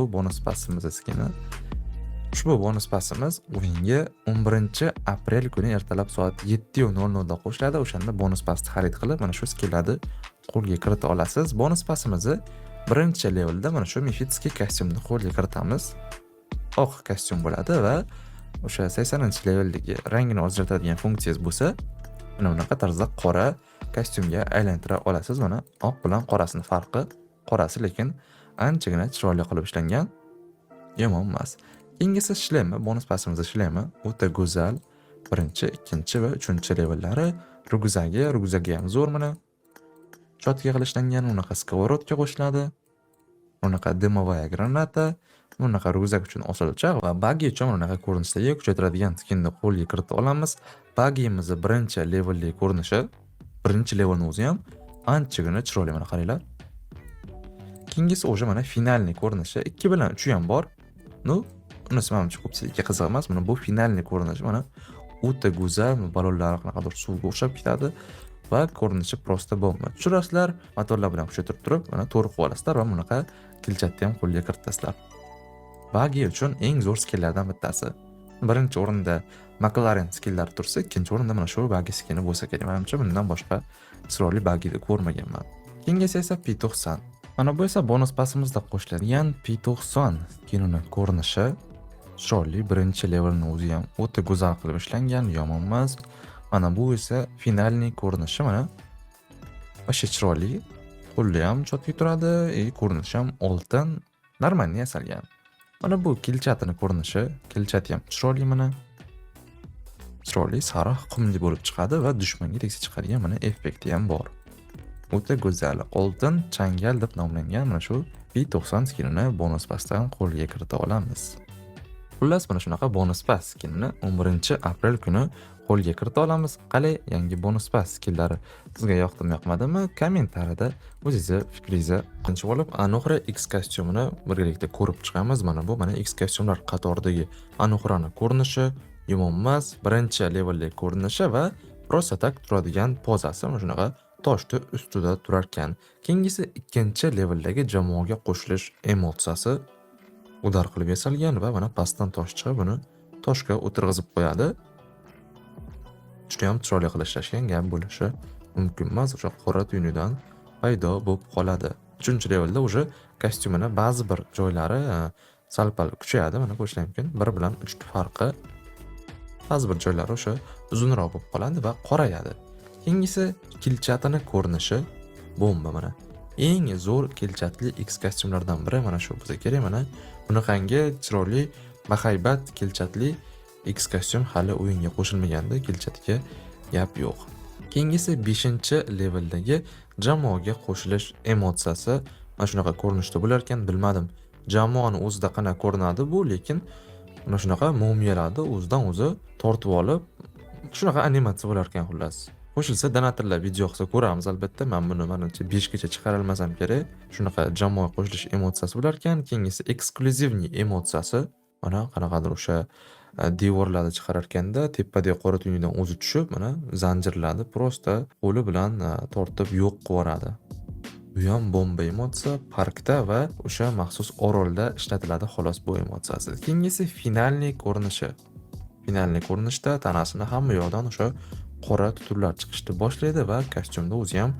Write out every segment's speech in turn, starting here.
Bu bonus passimiz skini. Ushbu bonus passimiz o'yinga 11-aprel kuni ertalab soat 7:00 da qo'shiladi. O'shanda bonus passni xarid qilib, mana shu skillarni qo'lga kirita olasiz. Bonus passimizni birinchi levelda mana shu mifitskiy kostyumni qo'lga kiritamiz. Oq kostyum bo'ladi va o'sha 80-leveldagi rangini o'zgartiradigan funksiyasi bo'lsa, mana bunaqa tarzda qora kostyumga aylantira olasiz. Mana oq bilan qorasini farqi, qorasi lekin anchagina chiroyli qilib ishlangan. Yomon emas. Keyingisi shlemi, bonus passimizda shlemi o'ta go'zal. Birinchi, ikkinchi va uchinchi levellari, rugzagi ham zo'r mana. Chotka qilishlangan, unaqa skоворodka qo'shiladi. Unaqa dimovaya granata, unaqa rugzak uchun osilcha va bagi uchun unaqa ko'rinishdagi kuchaytiradigan skinni qo'lga kirita olamiz. Bagimizni birinchi levelli ko'rinishi, birinchi levelni o'zi ham anchagina chiroyli, mana qaranglar. Keyingisi o'sha mana finalniy ko'rinishi, 2 bilan 3 ham bor. Unisi menimcha ko'pchilikka qiziq emas. Mana bu finalniy ko'rinishi, mana o'ta go'zal, ballonlar qanaqadir suvga o'xshab ketadi va ko'rinishi prosta bomba. Tushirasizlar, motorlar bilan kuchaytirib turib, mana to'g'ri qilib olasizlar va bunaqa kilchatni ham qo'lga kiritasizlar. Bagi uchun eng zo'r skillardan bittasi. Birinchi o'rinda McLaren skillari tursa, ikkinchi o'rinda mana shu bagi skini bo'lsa kerak. Menimcha bundan boshqa chiroyli bagini ko'rmaganman. Keyingisi esa P90. Mana bu esa bonus passimizda qo'shiladigan P90 skinining ko'rinishi. Chiroyli, birinchi levelni o'zi ham o'ta go'zal qilib ishlangan, yomon emas. Mana bu esa finalniy ko'rinishi, mana o'sha chiroyli, qo'lda ham chotka turadi, ko'rinishi ham oltin, normalni yasalgan. Mana bu kilchatining ko'rinishi, kilchati ham chiroyli, mana chiroyli sariq qumli bo'lib chiqadi va dushmanga tegsa chiqadigan mana effekti ham bor. O'ta go'zal, oltin changal deb nomlangan mana shu P90 skinini bonus passdan qo'lga kirita olamiz. Xullas, mana shunaqa bonus pass skinini 11-aprel kuni qo'lga kirita olamiz. Qalay, yangi bonus pass skillari sizga yoqdimi, yoqmadimi? Kommentariyada o'zingizni fikringizni qilib olib, Anuxra X kostyumini birgalikda ko'rib chiqamiz. Mana bu mana X kostyumlar qatoridagi Anuxraning ko'rinishi yomon emas, birinchi levelli ko'rinishi va prosta tak turadigan pozasi mana shunaqa toshni ustida turar ekan. Keyingisi ikkinchi leveldagi jamoaga qo'shilish emotsiyasi udar qilib yasalgan va mana pastdan tosh chiqib, buni toshga o'tirg'izib qo'yadi. Juda ham chiroyli qilib ishlashgan, gap bo'lishi mumkin emas. O'sha qora tuynudan paydo bo'lib qoladi. 3-levelda o'sha kostyumini ba'zi bir joylari sal-pal kuchayadi, mana ko'rish mumkin. 1 bilan 3 farqi. Ba'zi bir joylari o'sha uzunroq bo'lib qoladi va qorayadi. Keyingisi kilchatining ko'rinishi bomba mana. Eng zo'r kilchatli X kostyumlardan biri mana shu bo'lsa kerak. Mana bunaqangi chiroyli, bahaybat kilchatli X kostyum hali o'yinga qo'shilmaganda, kilchatiga gap yo'q. Keyingisi 5-leveldagi jamoaga qo'shilish emotsiyasi mana shunaqa ko'rinishda bo'lar ekan. Bilmadim, jamoani o'zida qana ko'rinadi bu, lekin mana shunaqa mumiyalarni o'zidan o'zi tortib olib, shunaqa animatsiya bo'lar ekan xullas. Qo'shilsa donatorlar video qilsa ko'ramiz albatta. Men buni menimcha 5 gacha chiqara olmasam kerak. Shunaqa jamoa qo'shilish emotsiyasi bo'lar ekan. Keyingisi ekskluzivniy emotsiyasi. Mana qanaqadir o'sha devorlarni chiqarar ekanda, tepadagi qora tuynudan o'zi tushib, mana zanjirlarni prosta qo'li bilan tortib yo'q qilib yuboradi. Bu ham bomba emotsiya, parkda va o'sha maxsus orolda ishlatiladi xolos bu emotsiyasi. Keyingisi finalniy ko'rinishi. Finalniy ko'rinishda tanasini hamma yoqdan o'sha qora tuturlar chiqishni boshlaydi va kostyumda o'zi ham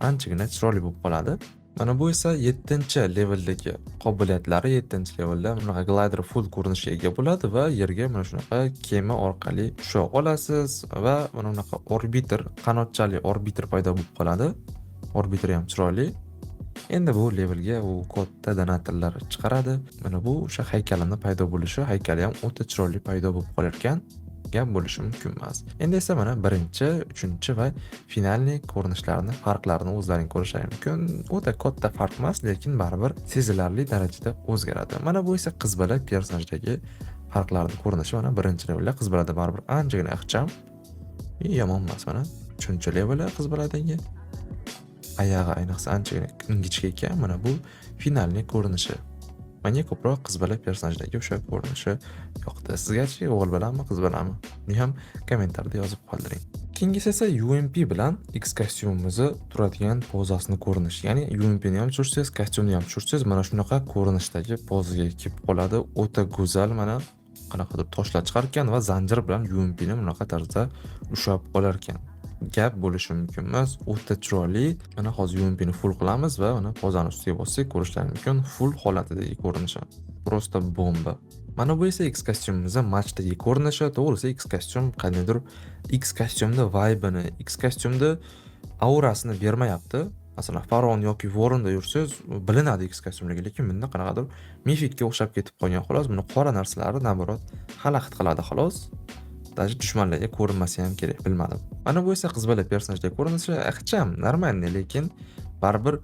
anchagina chiroyli bo'lib qoladi. Mana bu esa 7-leveldagi qobiliyatlari. 7-levelda bunaqa glider full ko'rinishga ega bo'ladi va yerga mana shunaqa kema orqali tusha olasiz va mana bunaqa orbiter, qanotchali orbiter paydo bo'lib qoladi. Orbiter ham chiroyli. Endi bu levelga u katta donatorlar chiqaradi. Mana bu o'sha haykalini paydo bo'lishi, haykali ham o'ta chiroyli paydo bo'lib qolar ekan. Gap bo'lishi mumkin emas. Endi esa mana 1, 3 va finalniy ko'rinishlarni, farqlarini o'zlaring ko'rishingiz mumkin. O'ta katta farq emas, lekin baribir sezilarli darajada o'zgaradi. Mana bu esa qizbola personajdagi farqlarning ko'rinishi. Mana 1-levelda qizbolada baribir anchagina ixcham, yomon emas. Mana 3-levelda qizboladagi oyog'i ayniqsa anchagina ingichka ekan. Mana bu finalniy ko'rinishi. Menga ko'proq qizbola personajdagi o'sha ko'rinishi yoqdi. Sizgachi o'g'il bolami, qiz bolami? Buni ham kommentarda yozib qoldiring. Keyingisi esa UMP bilan X kostyumimizni turadigan pozasini ko'rinish. Ya'ni UMP ni ham tushirsangiz, kostyumni ham tushirsangiz mana shunaqa ko'rinishdagi pozaga kelib qoladi. O'ta go'zal, mana qanaqadir toshlar chiqar ekan va zanjir bilan UMP ni bunaqa tarzda ushlab qolar ekan. Gap bo'lishi mumkin emas, o'ta chiroyli. Mana hozir UMP ni full qilamiz va mana pozani ustiga bossak ko'rishlari mumkin. Full holatidagi ko'rinishi. Prosta bomba. Mana bu esa X kostyumimizning matchdagi ko'rinishi. To'g'risi X kostyum qandaydir X kostyumda vibe'ini, X kostyumda aurasini bermayapti. Masalan, Faron yoki Voronda yursangiz bilinadi X kostyumligi, lekin bunda qanaqadir Mifidga o'xshab ketib qolgan xolos. Buni qora narsalari naborot xalaqit qiladi xolos. Даже dushmanlarga ko'rinmasa ham kerak, bilmadim. Mana bu esa qizbola personajdagi ko'rinishi ixcham, normalniy, lekin baribir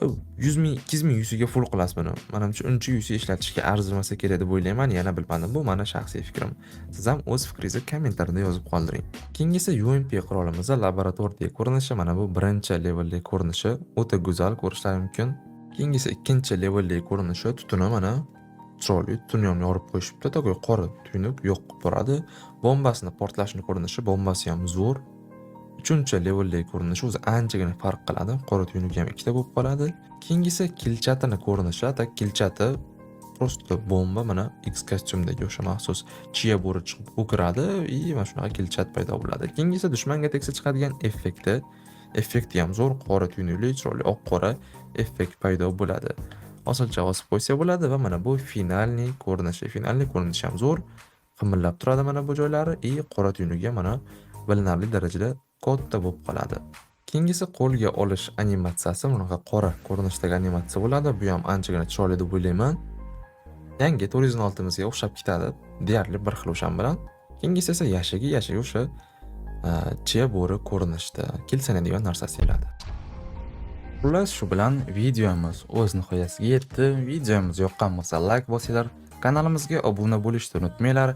100 ming, 200 ming yusiga full qilasiz buni. Menimcha uncha yusi ishlatishga arzimasa kerak deb o'ylayman, yana bilmadim. Bu meni shaxsiy fikrim. Siz ham o'z fikringizni kommentarda yozib qoldiring. Keyingi esa UMP qurolimizda laboratoriyadagi ko'rinishi, mana bu birinchi leveldagi ko'rinishi, o'ta go'zal ko'rishlari mumkin. Keyingi esa ikkinchi leveldagi ko'rinishi, tutuni mana chiroyli, tutuni ham yorib qo'yishibdi, takoy qora tuynuk yo'q qilib boradi. Bombasini portlashini ko'rinishi, bombasi ham zo'r. Uchinchi leveldagi ko'rinishi o'zi anchagina farq qiladi. Qora tuynuk ham ikkita bo'lib qoladi. Keyingisi kilchatini ko'rinishi, ata kilchati prosta bomba, mana X kostyumdagi o'sha maxsus chiya bo'ri chiqib o'kiradi va mana shunaqa kilchat paydo bo'ladi. Keyingisi dushmanga teksa chiqadigan effekti. Effekti ham zo'r, qora tuynukli, chiroyli oq-qora effekt paydo bo'ladi. Osilcha osib qo'ysa bo'ladi va mana bu finalniy ko'rinishi. Finalniy ko'rinishi ham zo'r. Qimillab turadi mana bu joylari qora tuynugiga mana bilinarli darajada katta bo'lib qoladi. Keyingisi qo'lga olish animatsiyasi, bunaqa qora ko'rinishdagi animatsiya bo'ladi. Bu ham anchagina chiroyli deb o'ylayman. Yangi 416 mizga o'xshab ketadi, deyarli bir xil o'shan bilan. Keyingisi esa yashagi o'sha chiya bo'ri ko'rinishda kelsanadigan narsasi keladi. Xullas, shu bilan videomiz o'z nihoyasiga yetdi. Videomiz yoqqan bo'lsa like bosinglar, kanalimizga obuna bo'lishni unutmanglar.